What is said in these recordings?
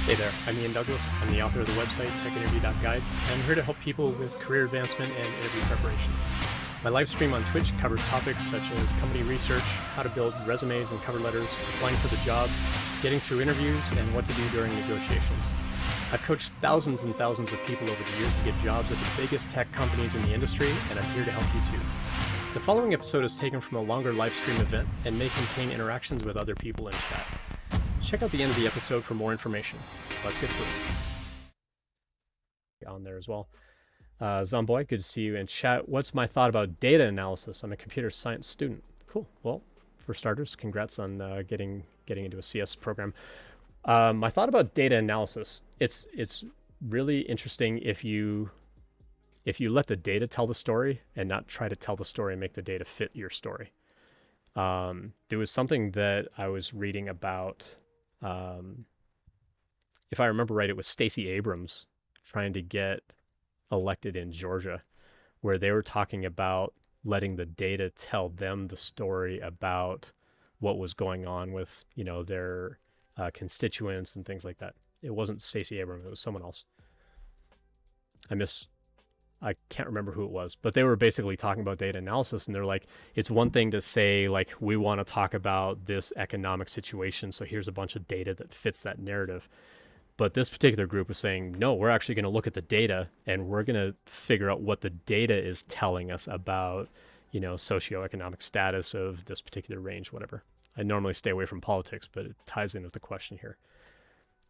Hey there, I'm Ian Douglas. I'm the author of the website techinterview.guide, and I'm here to help people with career advancement and interview preparation. My live stream on Twitch covers topics such as company research, how to build resumes and cover letters, applying for the job, getting through interviews, and what to do during negotiations. I've coached thousands and thousands of people over the years to get jobs at the biggest tech companies in the industry, and I'm here to help you too. The following episode is taken from a longer live stream event and may contain interactions with other people in chat. Check out the end of the episode for more information. Let's get to it. On there as well. Zomboy, good to see you in chat. What's my thought about data analysis? I'm a computer science student. Cool. Well, for starters, congrats on getting into a CS program. My thought about data analysis, it's really interesting if you let the data tell the story and not try to tell the story and make the data fit your story. There was something that I was reading about. If I remember right, it was Stacey Abrams trying to get elected in Georgia, where they were talking about letting the data tell them the story about what was going on with, their constituents and things like that. It wasn't Stacey Abrams, it was someone else. I can't remember who it was, but they were basically talking about data analysis, and they're like, it's one thing to say, like, we want to talk about this economic situation, so here's a bunch of data that fits that narrative. But this particular group was saying, no, we're actually going to look at the data, and we're going to figure out what the data is telling us about, socioeconomic status of this particular range, whatever. I normally stay away from politics, but it ties in with the question here.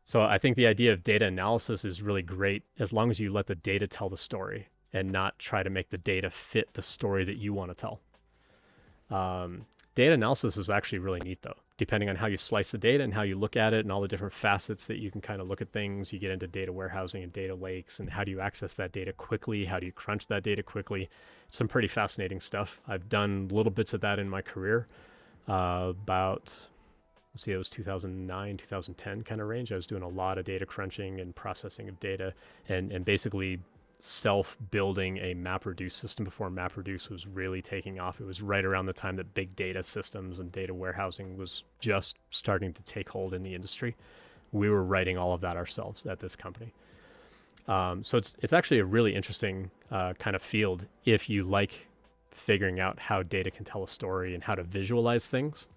So I think the idea of data analysis is really great as long as you let the data tell the story and not try to make the data fit the story that you want to tell. Data analysis is actually really neat, though, depending on how you slice the data and how you look at it and all the different facets that you can kind of look at things. You get into data warehousing and data lakes, and how do you access that data quickly? How do you crunch that data quickly? Some pretty fascinating stuff. I've done little bits of that in my career. It was 2009, 2010 kind of range. I was doing a lot of data crunching and processing of data and basically self-building a MapReduce system before MapReduce was really taking off. It was right around the time that big data systems and data warehousing was just starting to take hold in the industry. We were writing all of that ourselves at this company. So it's actually a really interesting kind of field if you like figuring out how data can tell a story and how to visualize things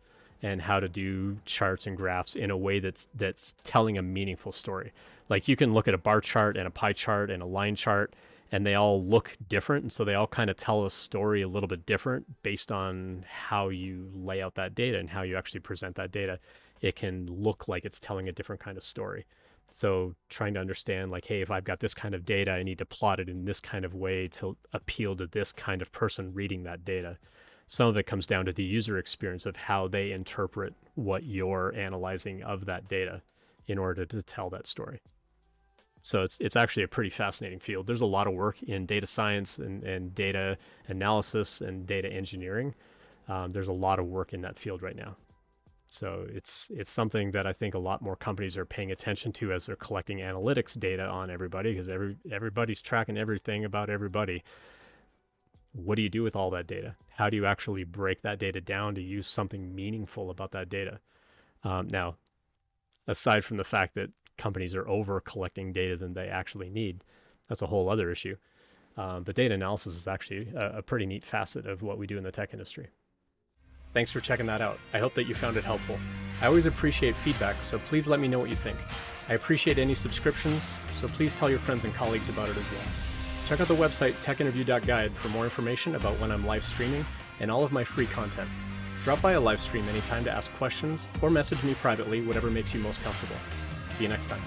and how to do charts and graphs in a way that's telling a meaningful story. Like, you can look at a bar chart and a pie chart and a line chart, and they all look different. And so they all kind of tell a story a little bit different based on how you lay out that data and how you actually present that data. It can look like it's telling a different kind of story. So trying to understand, like, hey, if I've got this kind of data, I need to plot it in this kind of way to appeal to this kind of person reading that data. Some of it comes down to the user experience of how they interpret what you're analyzing of that data in order to tell that story. So it's actually a pretty fascinating field. There's a lot of work in data science and data analysis and data engineering. There's a lot of work in that field right now. So it's something that I think a lot more companies are paying attention to as they're collecting analytics data on everybody, because everybody's tracking everything about everybody. What do you do with all that data? How do you actually break that data down to use something meaningful about that data? Now, aside from the fact that companies are over collecting data than they actually need, that's a whole other issue. But data analysis is actually a pretty neat facet of what we do in the tech industry. Thanks for checking that out. I hope that you found it helpful. I always appreciate feedback, so please let me know what you think. I appreciate any subscriptions, so please tell your friends and colleagues about it as well. Check out the website techinterview.guide for more information about when I'm live streaming and all of my free content. Drop by a live stream anytime to ask questions or message me privately, whatever makes you most comfortable. See you next time.